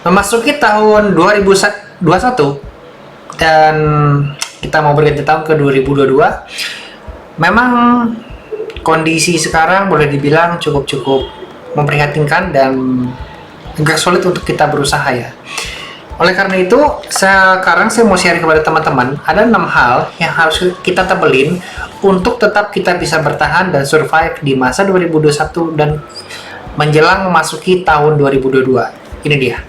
memasuki tahun 2021 dan kita mau berganti tahun ke 2022. Memang kondisi sekarang boleh dibilang cukup memprihatinkan dan agak sulit untuk kita berusaha ya. Oleh karena itu, sekarang saya mau share kepada teman-teman, ada 6 hal yang harus kita tebelin untuk tetap kita bisa bertahan dan survive di masa 2021 dan menjelang memasuki tahun 2022. Ini dia.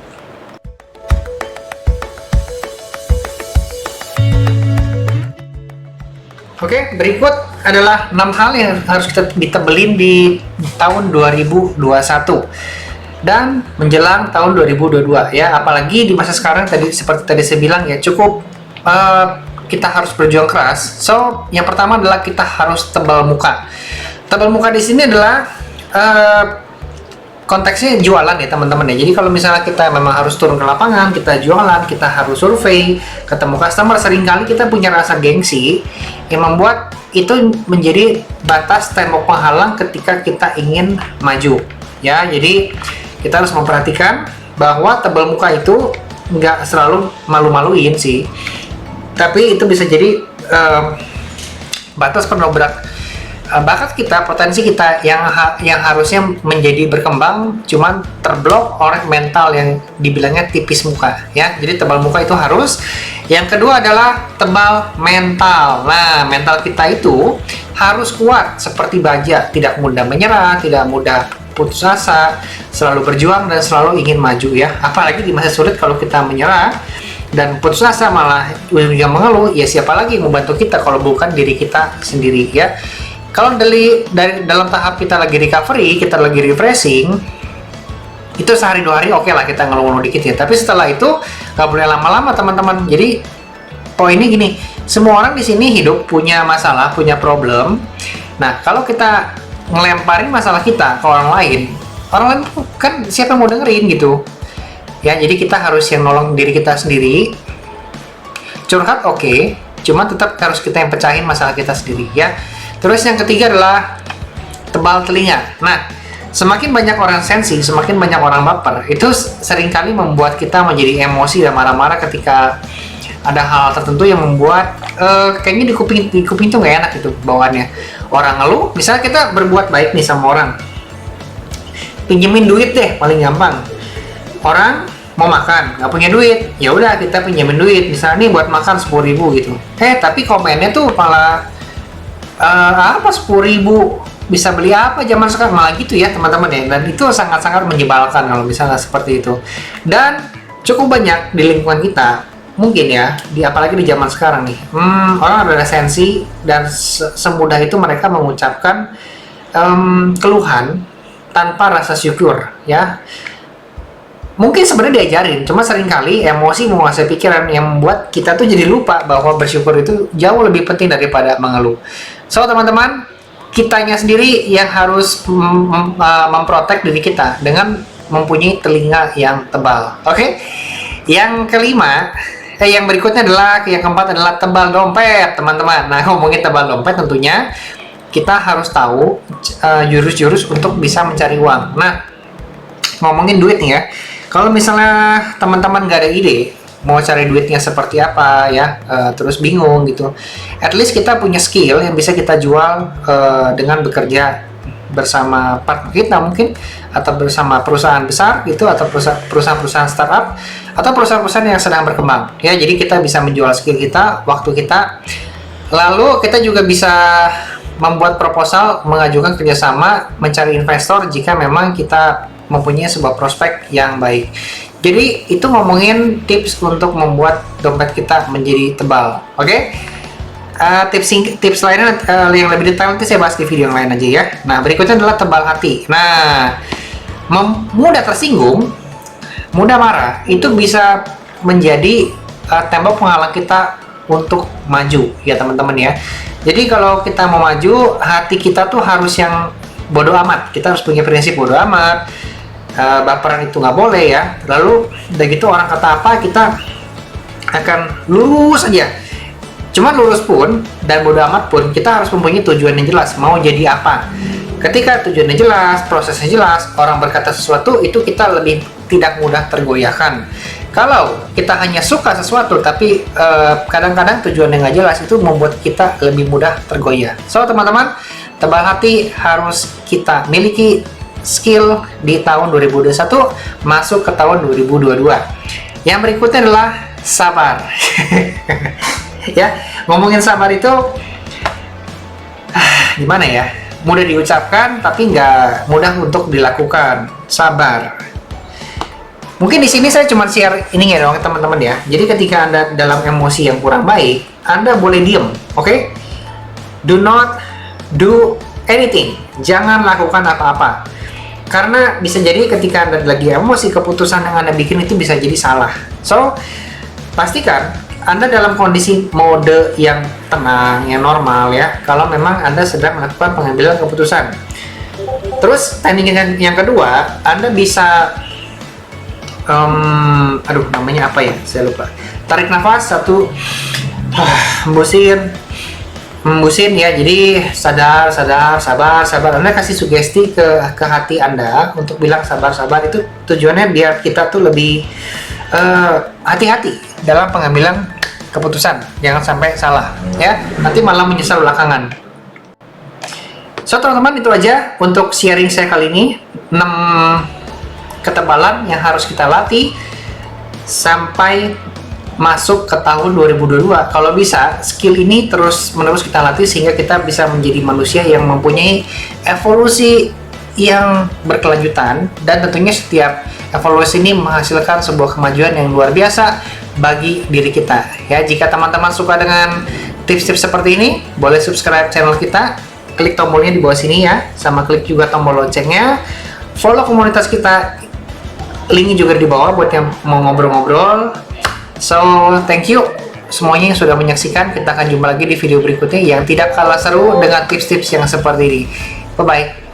Oke, berikut adalah 6 hal yang harus kita ditebelin di tahun 2021 dan menjelang tahun 2022 ya, apalagi di masa sekarang seperti tadi saya bilang ya, cukup kita harus berjuang keras. So, yang pertama adalah kita harus tebal muka. Tebal muka di sini adalah konteksnya jualan ya teman-teman ya. Jadi kalau misalnya kita memang harus turun ke lapangan, kita jualan, kita harus survei, ketemu customer, seringkali kita punya rasa gengsi yang membuat itu menjadi batas tembok penghalang ketika kita ingin maju ya. Jadi kita harus memperhatikan bahwa tebal muka itu nggak selalu malu-maluin sih, tapi itu bisa jadi batas penobrak bakat kita, potensi kita yang harusnya menjadi berkembang, cuman terblok oleh mental yang dibilangnya tipis muka ya. Jadi tebal muka itu harus. Yang kedua adalah tebal mental. Nah, mental kita itu harus kuat seperti baja, tidak mudah menyerah, tidak mudah putus asa, selalu berjuang dan selalu ingin maju ya. Apalagi di masa sulit, kalau kita menyerah dan putus asa malah ujung-ujungnya mengeluh, ya siapa lagi yang membantu kita kalau bukan diri kita sendiri ya. Kalau dari dalam tahap kita lagi recovery, kita lagi refreshing, itu sehari 2 hari oke lah kita ngeluh-ngeluh dikit ya. Tapi setelah itu nggak boleh lama-lama teman-teman. Jadi poinnya gini, semua orang di sini hidup punya masalah, punya problem. Nah, kalau kita ngelemparin masalah kita ke orang lain kan siapa yang mau dengerin gitu ya. Jadi kita harus yang nolong diri kita sendiri. Curhat oke, cuma tetap harus kita yang pecahin masalah kita sendiri ya. Terus yang ketiga adalah tebal telinga. Nah, semakin banyak orang sensi, semakin banyak orang baper, itu seringkali membuat kita menjadi emosi dan marah-marah ketika ada hal tertentu yang membuat kayaknya di kuping tuh nggak enak gitu bawaannya. Orang ngeluh, misalnya kita berbuat baik nih sama orang, pinjemin duit deh paling gampang. Orang mau makan, nggak punya duit, ya udah kita pinjemin duit, misalnya nih buat makan 10.000 gitu. Tapi komennya tuh malah apa 10.000 bisa beli apa zaman sekarang, malah gitu ya teman-teman ya. Dan itu sangat-sangat menyebalkan kalau misalnya seperti itu. Dan cukup banyak di lingkungan kita mungkin ya, apalagi di zaman sekarang nih, orang ada sensi dan semudah itu mereka mengucapkan keluhan tanpa rasa syukur ya. Mungkin sebenarnya diajarin, cuma seringkali emosi menguasai pikiran yang membuat kita tuh jadi lupa bahwa bersyukur itu jauh lebih penting daripada mengeluh. So teman-teman, kitanya sendiri yang harus memprotek diri kita dengan mempunyai telinga yang tebal. Oke? Yang kelima, yang berikutnya adalah, yang keempat adalah tebal dompet, teman-teman. Nah, ngomongin tebal dompet, tentunya kita harus tahu jurus-jurus untuk bisa mencari uang. Nah, ngomongin duit nih ya. Kalau misalnya teman-teman nggak ada ide mau cari duitnya seperti apa ya, terus bingung gitu, at least kita punya skill yang bisa kita jual dengan bekerja bersama partner kita mungkin, atau bersama perusahaan besar gitu, atau perusahaan-perusahaan startup, atau perusahaan-perusahaan yang sedang berkembang ya. Jadi kita bisa menjual skill kita, waktu kita, lalu kita juga bisa membuat proposal, mengajukan kerjasama, mencari investor jika memang kita mempunyai sebuah prospek yang baik. Jadi itu ngomongin tips untuk membuat dompet kita menjadi tebal. Oke? Tips lainnya yang lebih detail nanti saya bahas di video yang lain aja ya. Nah, berikutnya adalah tebal hati. Nah, mudah tersinggung, mudah marah, itu bisa menjadi tembok penghalang kita untuk maju ya teman-teman ya. Jadi kalau kita mau maju, hati kita tuh harus yang bodoh amat. Kita harus punya prinsip bodoh amat. Baperan itu nggak boleh ya. Lalu udah gitu orang kata apa, kita akan lurus aja. Cuman lurus pun dan bodo amat pun, kita harus mempunyai tujuan yang jelas, mau jadi apa. Ketika tujuannya jelas, prosesnya jelas, orang berkata sesuatu, itu kita lebih tidak mudah tergoyahkan. Kalau kita hanya suka sesuatu tapi kadang-kadang tujuannya nggak jelas, itu membuat kita lebih mudah tergoyah. So teman-teman, tebal hati harus kita miliki skill di tahun 2021 masuk ke tahun 2022. Yang berikutnya adalah sabar. Ya, ngomongin sabar itu gimana ya? Mudah diucapkan tapi nggak mudah untuk dilakukan. Sabar. Mungkin di sini saya cuma share ini ya dong teman-teman ya. Jadi ketika Anda dalam emosi yang kurang baik, Anda boleh diem, oke? Do not do anything. Jangan lakukan apa-apa. Karena bisa jadi ketika Anda lagi emosi, keputusan yang Anda bikin itu bisa jadi salah. So, pastikan Anda dalam kondisi mode yang tenang, yang normal ya. Kalau memang Anda sedang melakukan pengambilan keputusan. Terus, teknik yang kedua, Anda bisa namanya apa ya? Saya lupa. Tarik nafas satu, hembusin ya. Jadi sabar. Anda kasih sugesti ke hati Anda untuk bilang sabar. Itu tujuannya biar kita tuh lebih hati-hati dalam pengambilan keputusan. Jangan sampai salah ya. Nanti malah menyesal belakangan. So teman-teman, itu aja untuk sharing saya kali ini. 6 ketebalan yang harus kita latih sampai masuk ke tahun 2022. Kalau bisa, skill ini terus-menerus kita latih sehingga kita bisa menjadi manusia yang mempunyai evolusi yang berkelanjutan, dan tentunya setiap evolusi ini menghasilkan sebuah kemajuan yang luar biasa bagi diri kita. Ya, jika teman-teman suka dengan tips-tips seperti ini, boleh subscribe channel kita, klik tombolnya di bawah sini ya, sama klik juga tombol loncengnya. Follow komunitas kita, linknya juga di bawah buat yang mau ngobrol-ngobrol. So, thank you semuanya yang sudah menyaksikan. Kita akan jumpa lagi di video berikutnya yang tidak kalah seru dengan tips-tips yang seperti ini. Bye-bye.